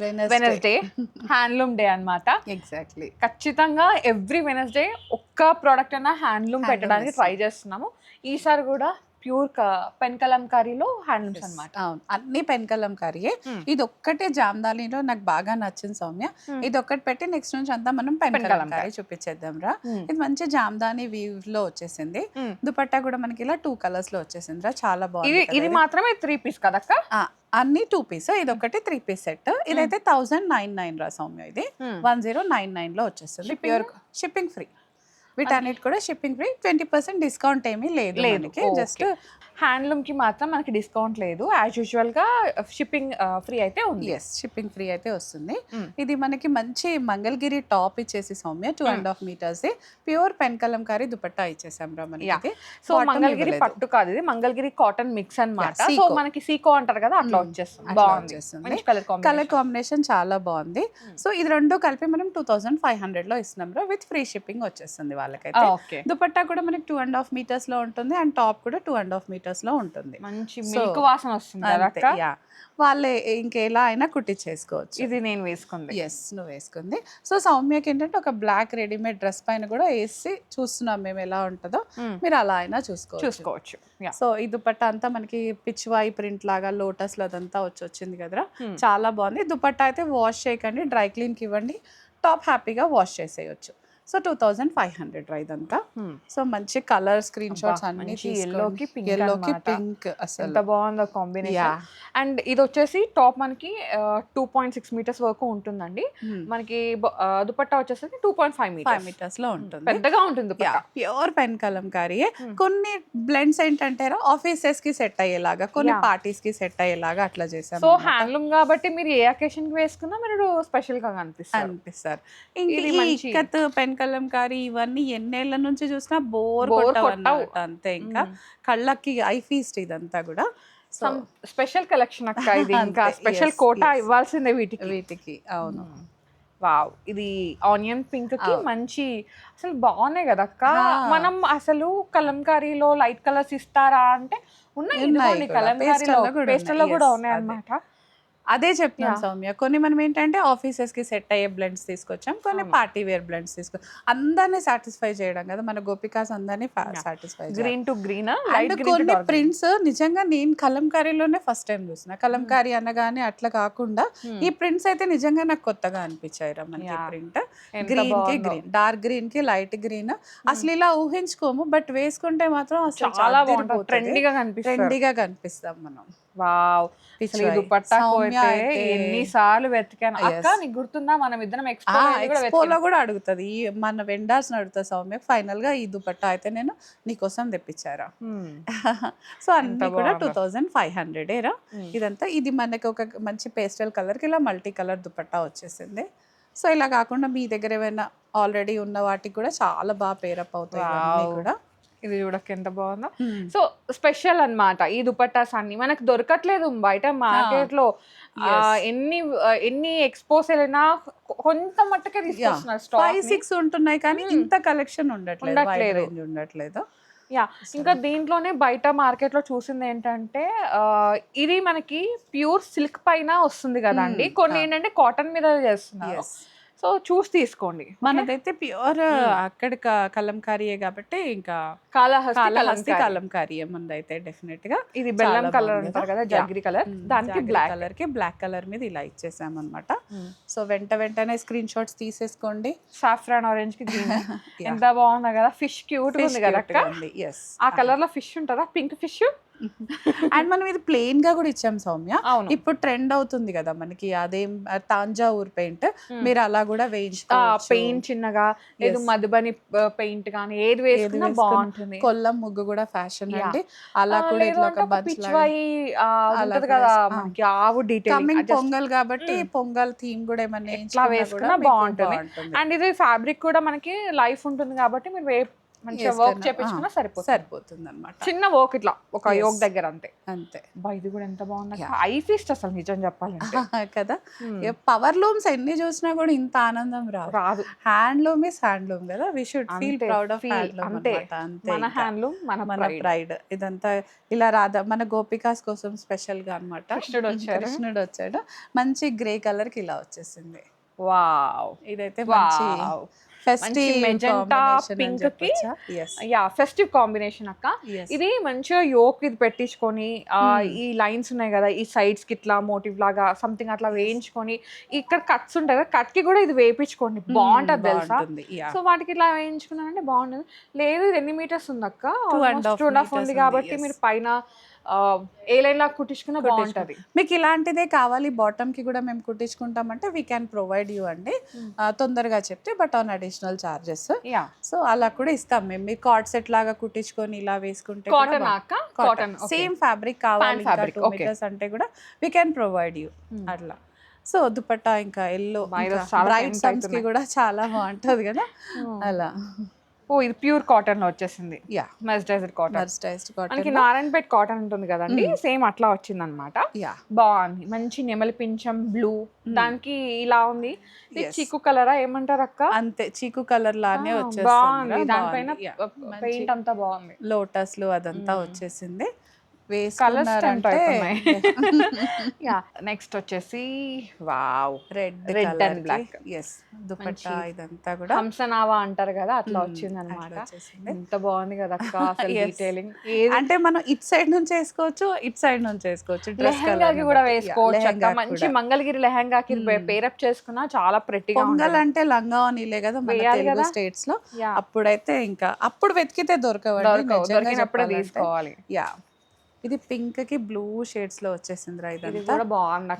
Wednesday handloom day అన్నమాట. Exactly. ఖచ్చితంగా every Wednesday ఒక్క ప్రోడక్ట్ అయినా హ్యాండ్లూమ్ పెట్టడానికి ట్రై చేస్తున్నాము. ఈసారి కూడా ప్యూర్ పెన్ కలంకారీలో హ్యాండ్లూమ్స్ అన్నమాట. అవును, అన్ని పెన్ కలంకారీయే. ఇది ఒక్కటే జామ్దానిలో నాకు బాగా నచ్చింది సౌమ్య. ఇది ఒక్కటి పెట్టి నెక్స్ట్ నుంచి అంతా మనం పెన్ కలంకారీ చూపించేద్దాం రా. ఇది మంచి జామ్దాని వీవ్ లో వచ్చేసింది. దుపట్టా కూడా మనకి ఇలా 2 కలర్స్ లో వచ్చేసింది రా, చాలా బాగుంది. ఇది మాత్రమే 3 పీస్ కదక్క? అన్ని 2 పీస్, ఇది ఒకటి 3 పీస్ సెట్. ఇదైతే 1099 రా సౌమ్య. ఇది 1099 లో వచ్చేస్తుంది. Pure shipping free. వీటన్నిటి కూడా షిప్పింగ్ ఫ్రీ. 20% డిస్కౌంట్ ఏమీ లేదు మనకి. జస్ట్ హ్యాండ్లూమ్ కి మాత్రం మనకి డిస్కౌంట్ లేదు. యాజ్ యూజువల్ గా షిప్పింగ్ ఫ్రీ అయితే ఉంది. ఎస్, షిప్పింగ్ ఫ్రీ అయితే వస్తుంది. ఇది మనకి మంచి మంగళగిరి టాప్ ఇచ్చేసి Soumya 2.5 meters pure pen Kalamkari dupatta ఇచ్చేసాం రా మనకి. సో మంగళగిరి పట్టు కాదు, ఇది మంగళగిరి కాటన్ మిక్స్ అన్నమాట. సో మనకి సీకో అంటారు కదా, అట్లా వచ్చేస్తుంది. బాగుంది, కలర్ కాంబినేషన్ చాలా బాగుంది. సో ఇది రెండు కలిపి మనం 2500 లో ఇస్తున్నాం రా, విత్ ఫ్రీ షిప్పింగ్ వచ్చేస్తుంది వాళ్ళకైతే. దుపట్టా కూడా మనకి 2.5 meters లో ఉంటుంది, అండ్ టాప్ కూడా 2.5 meters లో ఉంటుంది. మంచి మిల్క్ వాసన వస్తుంది. వాళ్ళే ఇంకెలా అయినా కుట్టించేసుకోవచ్చు. ఇది నేను వేసుకుంది. ఎస్, నువ్వు వేసుకుంది. సో సౌమ్యకి ఏంటంటే ఒక బ్లాక్ రెడీమేడ్ డ్రెస్ పైన కూడా వేసి చూస్తున్నాం మేము ఎలా ఉంటుందో, మీరు అలా అయినా చూసుకోవచ్చు. సో ఈ దుపట్టా అంతా మనకి పిచ్వాయి ప్రింట్ లాగా లోటస్ లో అదంతా వచ్చింది కదరా, చాలా బాగుంది. దుపట్టా అయితే వాష్ చేయకండి, డ్రై క్లీన్ కి ఇవ్వండి, టాప్ హ్యాపీగా వాష్ చేసేయచ్చు. సో 2500 రా ఇదంతా. సో మంచి కలర్ స్క్రీన్ షాట్స్ అన్ని ఎల్లోకి పింక్, అసలు ఎంత బాగుందో కాంబినేషన్. అండ్ ఇది వచ్చేసి టాప్ మనకి 2.6 meters వరకు ఉంటుందండి. మనకి దుపట్టా వచ్చేసరికి 2.5 meters లో ఉంటుంది. పెద్దగా ఉంటుంది. Pure pen Kalamkari. కొన్ని బ్లెండ్స్ ఏంటంటే ఆఫీసెస్ కి సెట్ అయ్యేలాగా, కొన్ని పార్టీస్ కి సెట్ అయ్యేలాగా అట్లా చేసాం. సో హ్యాండ్లూమ్ కాబట్టి మీరు ఏ అకేషన్ కి వేసుకున్నా మీరు స్పెషల్ గా అనిపిస్తారు. ఇంకా పెన్ కలంకారీ ఇవన్నీ ఎన్నేళ్ల నుంచి చూసినా బోర్ అంతే. ఇంకా కళ్ళకి ఐ ఫీస్ట్ ఇదంతా కూడా స్పెషల్ కలెక్షన్ అక్క. ఇది ఇంకా స్పెషల్ కోటా ఇవ్వాల్సిందే వీటికి. అవును. వావ్, ఇది ఆనియన్ పింక్ కి మంచి అసలు బాగున్నాయి కదా అక్క. మనం అసలు కలంకారీలో లైట్ కలర్స్ ఇస్తారా అంటే ఉన్నాయి, కలంకారీలో పేస్టల్లో కూడా ఉన్నాయి అన్నమాట. అదే చెప్తున్నాను సౌమ్య. కొన్ని మనం ఏంటంటే ఆఫీసెస్ కి సెట్ అయ్యే బ్లెండ్స్ తీసుకొచ్చాం, కొన్ని పార్టీ వేర్ బ్లెండ్స్ అందరినీ సాటిస్ఫై చేయడం కదా మన గోపికాస్, అందరినీ satisfy. Green to green. And కొన్ని ప్రింట్స్ నిజంగా నేను కలంకారీలోనే ఫస్ట్ టైం చూసిన. కలంకారీ అనగానే అట్లా కాకుండా ఈ ప్రింట్స్ అయితే నిజంగా నాకు కొత్తగా అనిపించాయి రా మనకి. ప్రింట్ గ్రీన్ కి గ్రీన్, డార్క్ గ్రీన్ కి లైట్ గ్రీన్, అసలు ఇలా ఊహించుకోము, బట్ వేసుకుంటే మాత్రం అసలు చాలా ట్రెండీగా కనిపిస్తాం మనం. వావ్, దుపట్టా ఎన్నిసార్లు వెతికాను అక్క. నీకు గుర్తుందా మనం ఇద్దరం ఎక్స్పోలో కూడా అడుగుతుంది, మన వెండర్స్ అడుగుతా సౌమ్య. ఫైనల్ గా ఈ దుపట్టా అయితే నేను నీకోసం తెప్పించారా. సో అన్ని కూడా 2500 రా ఇదంతా. ఇది మనకి ఒక మంచి పేస్టల్ కలర్ కి ఇలా మల్టీ కలర్ దుపట్టా వచ్చేసింది. సో ఇలా కాకుండా మీ దగ్గర ఏమైనా ఆల్రెడీ ఉన్న వాటికి కూడా చాలా బాగా పేరప్ అవుతాయి కూడా. ఇది చూడక ఎంత బాగుందో. సో స్పెషల్ అన్నమాట ఈ దుపట్టాస్ అన్ని మనకు దొరకట్లేదు బయట మార్కెట్ లో. ఎన్ని ఎక్స్పోస్ వెళ్ళినా కొంత మట్టుకే తీసుకొస్తున్నారు. 5-6 ఉంటున్నాయి కానీ ఇంత కలెక్షన్ ఉండట్లేదు. ఇంకా దీంట్లోనే బయట మార్కెట్ లో చూసింది ఏంటంటే ఇది మనకి ప్యూర్ సిల్క్ పైన వస్తుంది కదండి. కొన్ని ఏంటంటే కాటన్ మీద చేస్తున్నారు. సో చూసి తీసుకోండి. మనదైతే ప్యూర్ అక్కడ కలంకారీయే కాబట్టి ఇంకా కాళహస్తి కలంకారీయే మనదైతే డెఫినెట్ గా. ఇది బెల్లం కలర్ అంటారు కదా, జగ్రీ కలర్, దానికి బ్లాక్ కలర్ మీద ఇలా ఇచ్చేసాం అనమాట. సో వెంటనే స్క్రీన్ షాట్స్ తీసేసుకోండి. సాఫ్రాన్ ఆరెంజ్ కి గ్రీన్ ఎంత బాగుంది కదా. ఫిష్ క్యూట్ ఉంది కదా. ఆ కలర్ లో ఫిష్ ఉంటుందా, పింక్ ఫిష్. అండ్ మనం ఇది ప్లెయిన్ గా కూడా ఇచ్చాం సౌమ్య. ఇప్పుడు ట్రెండ్ అవుతుంది కదా మనకి అదేం తాంజావూర్ పెయింట్, మీరు అలా కూడా వేయించుకోవచ్చు. పెయింట్ చిన్నగా లేదు, మధుబని పెయింట్ కానీ ఏది వేసుకున్నా బాగుంటుంది. కొల్లం ముగ్గు కూడా ఫ్యాషన్ అండి. అలా కూడా ఇట్లా ఒక ఉంటది కదా మనకి ఆవు డీటెయిల్. పొంగల్ కాబట్టి పొంగల్ థీమ్ కూడా ఏమన్నా వేసుకున్నా బాగుంటుంది. అండ్ ఇది ఫ్యాబ్రిక్ కూడా మనకి లైఫ్ ఉంటుంది కాబట్టి మీరు మంచిగా వర్క్ చేపించుకున్నా సరిపోతుంది అనమాట. చిన్న వర్క్ ఇట్లా ఒక యోగ్ దగ్గర అంతే. ఇది కూడా ఎంత బాగుంది, ఐ ఫీస్ట్ అసలు నిజం చెప్పాలంటే కదా. పవర్ లూమ్స్ ఎన్ని చూసినా కూడా ఇంత ఆనందం రాదు. హ్యాండ్లూమ్ ఇస్ హ్యాండ్లూమ్ కదా, we should feel proud of handloom అన్నమాట. అంతే, మన హ్యాండ్లూమ్ మన ప్రైడ్. ఇదంతా ఇలా రాధా మన గోపికాస్ కోసం స్పెషల్ గా అన్నమాట. కృష్ణుడు వచ్చాడు, మంచి గ్రే కలర్ కి ఇలా వచ్చేసింది. వావ్, ఇదైతే మంచి ఫెస్టివ్ మెజెంటా పింక్ కి ఫెస్టివ్ కాంబినేషన్ అక్క. ఇది మంచిగా యోక్ ఇది పెట్టించుకొని ఈ లైన్స్ ఉన్నాయి కదా ఈ సైడ్స్ కి ఇట్లా మోటివ్ లాగా సంథింగ్ అట్లా వేయించుకొని ఇక్కడ కట్స్ ఉంటాయి కదా, కట్ కి కూడా ఇది వేయించుకోండి బాగుంటది తెలుసా. సో వాటికి ఇట్లా వేయించుకున్నానంటే బాగుంటుంది. లేదు ఇది ఎన్ని మీటర్స్ ఉంది అక్క, 2.5 ఉంది కాబట్టి మీరు పైన ఏ లైన్ లా కుట్టించుకున్నా బాగుంటది. మీకు ఇలాంటిదే కావాలి బాటమ్ కి కూడా మేము కుట్టించుకుంటామంటే వీ క్యాన్ ప్రొవైడ్ యూ అండి, తొందరగా చెప్తే but on additional charges. So అలా కూడా ఇస్తాం మేము. మీకు కార్డ్ సెట్ లాగా కుట్టించుకొని ఇలా వేసుకుంటే కాటన్ సేమ్ ఫ్యాబ్రిక్ కావాలి 2 మీటర్స్ అంటే కూడా వీ క్యాన్ ప్రొవైడ్ యూ అట్లా. సో దుపట్టా ఇంకా ఎల్లో బ్రైట్ సన్స్ కి కూడా చాలా బాగుంటది కదా అలా. ఇది ప్యూర్ కాటన్ లో వచ్చేసింది, మెర్సరైజ్డ్ కాటన్. మనకి నారాయణపేట్ కాటన్ ఉంటుంది కదండి, సేమ్ అట్లా వచ్చింది అనమాట. బాగుంది, మంచి నెమలి పింఛం బ్లూ, దానికి ఇలా ఉంది. చీకు కలరా ఏమంటారు అక్క? అంతే, చీకు కలర్ లానే వచ్చేసింది. బాగుంది, దానిపైన పెయింట్ అంతా బాగుంది, లోటస్లు అదంతా వచ్చేసింది. నెక్స్ట్ వచ్చేసి wow red and black. Dupatta ఇదంతా కూడా హంసనావా అంటారు కదా అట్లా వచ్చింది అనమాట. ఎంత బాగుంది కదా అక్క అసలు డీటెయిలింగ్. అంటే మనం ఇట్ సైడ్ నుంచి వేసుకోవచ్చు, ఇట్ సైడ్ నుంచి వేసుకోవచ్చు, లెహంగాకి కూడా వేసుకోవచ్చు అక్క. మంచి మంగళగిరి లెహంగాకి పేరప్ చేసుకున్నా చాలా ప్రెట్టిగా. పొంగల్ అంటే లంగా నీలే కదా మన తెలుగు స్టేట్స్ లో, అప్పుడైతే ఇంకా అప్పుడు వెతికితే దొరికినప్పుడే తీసుకోవాలి. ఇది పింక్ కి బ్లూ షేడ్స్ లో వచ్చేసింది. ఇది కూడా బాగుంది,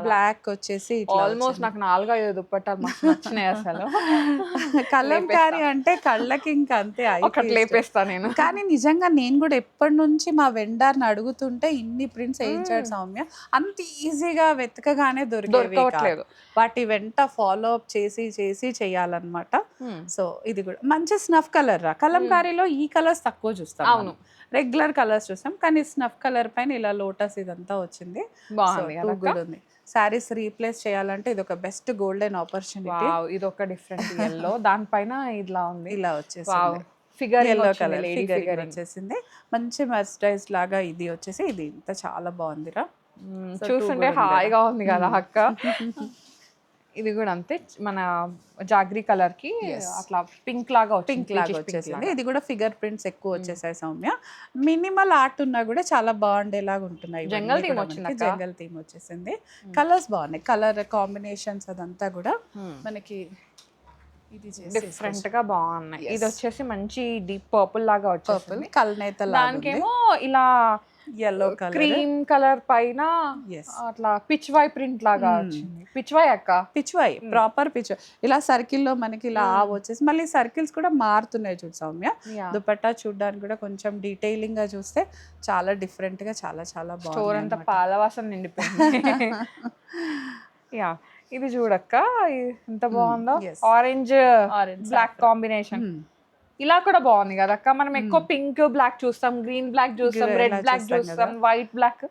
బ్లాక్ వచ్చేసి ఆల్మోస్ట్ నాకు 4-5 దుప్పట్టాలు మస్తు నచ్చినాయి అసలు. కలంకారీ అంటే కళ్ళకి ఇంకా అంతే లేపేస్తా నేను. కానీ నిజంగా నేను కూడా ఎప్పటి నుంచి మా వెండర్ని అడుగుతుంటే ఇన్ని ప్రింట్స్ వేయించాడు సౌమ్య, అంత ఈజీగా వెతకగానే దొరకట్లేదు. వాటి వెంట ఫాలో అప్ చేసి చేయాలన్నమాట. సో ఇది కూడా మంచి స్నఫ్ కలర్ రా. కలంకారీలో ఈ కలర్స్ తక్కువ చూస్తాం, అవును రెగ్యులర్ కలర్స్ చూస్తాం, కానీ స్నఫ్ కలర్ పైన ఇలా లోటస్ ఇదంతా వచ్చింది, బాగుంది. సారీస్ రీప్లేస్ చేయాలంటే ఇది ఒక బెస్ట్ గోల్డెన్ ఆపర్చునిటీ. ఇది ఒక డిఫరెంట్ ఎల్లో, దానిపైన ఇలా ఉంది, ఇలా వచ్చేసింది ఫిగర్ ఎల్లో కలర్ ఫిగర్ వచ్చేసింది. మంచి మర్సరైజ్ లాగా ఇది వచ్చేసి ఇది ఇంత చాలా బాగుందిరా, చూస్తుంటే హాయిగా ఉంది కదా అక్క. ఇది కూడా అంతే, మన జాగ్రీ కలర్ కి అట్లా పింక్ లాగా వచ్చేసింది. ఇది కూడా ఫిగర్ ప్రింట్స్ ఎక్కువ వచ్చేసాయి సౌమ్య. మినిమల్ ఆర్ట్ ఉన్నా కూడా చాలా బాగుండేలాగా ఉంటున్నాయి. జంగల్ థీమ్ వచ్చేసింది. కలర్స్ బాగున్నాయి, కలర్ కాంబినేషన్స్ అదంతా కూడా మనకి ఇది డిఫరెంట్ గా బాగున్నాయి. ఇది వచ్చేసి మంచి డీప్ పర్పుల్ లాగా వచ్చేసింది, కల్నేత. దానికేమో ఇలా yellow color క్రీమ్ కలర్ పైన అట్లా పిచ్వాయ్ ప్రింట్ లాగా వచ్చింది. పిచ్వాయ్ అక్క, పిచ్వాయ్ ప్రాపర్ పిచ్వాయ్. ఇలా సర్కిల్ లో మనకి ఇలా వచ్చేసి మళ్ళీ సర్కిల్స్ కూడా మారుతున్నాయి చూడు సౌమ్య. దుపట్టా చూడడానికి కూడా కొంచెం డీటెయిలింగ్ గా చూస్తే చాలా డిఫరెంట్ గా చాలా చాలా బాగుంది. స్టోర్ అంతా పాలవాసన నిండిపోయింది. యా, ఇది చూడక్క ఎంత బాగుందో, ఆరెంజ్ బ్లాక్ కాంబినేషన్. ఇలా కూడా బాగుంది కదా అక్క. మనం ఎక్కువ పింక్ బ్లాక్ చూస్తాం, గ్రీన్ బ్లాక్ చూస్తాం, రెడ్ బ్లాక్ చూస్తాం, వైట్ బ్లాక్,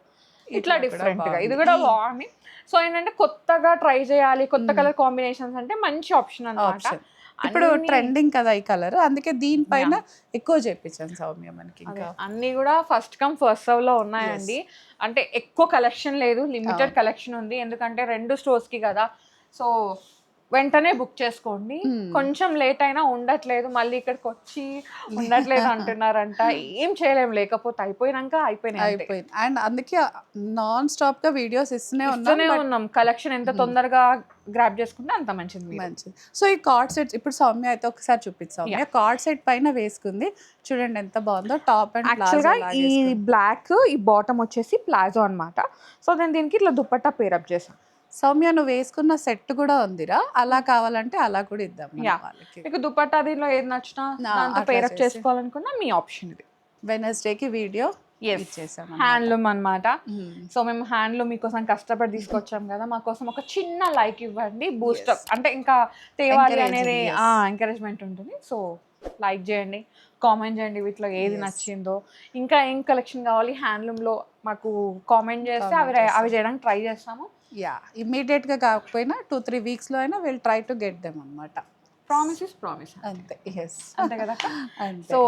ఇట్లా డిఫరెంట్ గా ఇది కూడా బాగుంది. సో ఏంటంటే కొత్తగా ట్రై చేయాలి, కొత్త కలర్ కాంబినేషన్స్ అంటే మంచి ఆప్షన్ అన్నమాట. ఇప్పుడు ట్రెండింగ్ కదా ఈ కలర్, అందుకే దీనిపైన ఎక్కువ చేపించాను సౌమ్య. మనకి ఇంకా అన్ని కూడా ఫస్ట్ కమ్ ఫస్ట్ సర్వ్ లో ఉన్నాయండి. అంటే ఎక్కువ కలెక్షన్ లేదు, లిమిటెడ్ కలెక్షన్ ఉంది, ఎందుకంటే 2 స్టోర్స్ కి కదా. సో వెంటనే బుక్ చేసుకోండి. కొంచెం లేట్ అయినా ఉండట్లేదు, మళ్ళీ ఇక్కడికి వచ్చి ఉండట్లేదు అంటున్నారంట. ఏం చేయలేము, లేకపోతే అయిపోయినాయి. అండ్ అందుకే నాన్ స్టాప్ గా వీడియోస్ ఇస్తూనే ఉన్నాం. కలెక్షన్ ఎంత తొందరగా గ్రాప్ చేసుకుంటే అంత మంచిది. సో ఈ కార్డ్ సెట్ ఇప్పుడు సౌమ్య అయితే ఒకసారి చూపిస్తాం. కార్డ్ సెట్ పైన వేసుకుంది చూడండి ఎంత బాగుందో. టాప్ అండ్ యాక్చువల్గా ఈ బ్లాక్, ఈ బాటమ్ వచ్చేసి ప్లాజో అన్నమాట. సో నేను దీనికి ఇట్లా దుపట్టా పేరప్ చేసాను. సౌమ్య నువ్వు వేసుకున్న సెట్ కూడా ఉందిరా, అలా కావాలంటే అలా కూడా ఇద్దాం. మీకు దుపట్టా దీనిలో ఏది నచ్చినా పేరప్ చేసుకోవాలనుకున్నా మీ ఆప్షన్ ఇది. వెనస్డేకి వీడియో ఇచ్చేసాం. హ్యాండ్లూమ్ అన్నమాట. సో మేము హ్యాండ్లూమ్ మీకోసం కష్టపడి తీసుకొచ్చాం కదా, మా కోసం ఒక చిన్న లైక్ ఇవ్వండి, బూస్టప్ అంటే ఇంకా తేవాలి అనేది ఎంకరేజ్మెంట్ ఉంటుంది. సో లైక్ చేయండి, కామెంట్ చేయండి వీటిలో ఏది నచ్చిందో, ఇంకా ఏం కలెక్షన్ కావాలి హ్యాండ్లూమ్లో మాకు కామెంట్ చేస్తే అవి చేయడానికి ట్రై చేస్తాము. ఇమ్మీడియట్గా కాకపోయినా 2-3 వీక్స్లో అయినా will try to get them అనమాట. ప్రామిస్ ఇస్ ప్రామిస్ అంతే. అంతే కదా. సో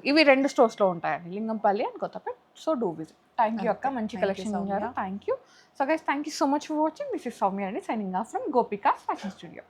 ఇవి 2 స్టోర్స్లో ఉంటాయండి, Lingampalli and Kothapet. So do visit. Thank you అక్క, మంచి కలెక్షన్ ఉన్నారు. Thank you. So guys, thank you so much for watching. This is Soumya అండి, signing off from Gopika fashion studio.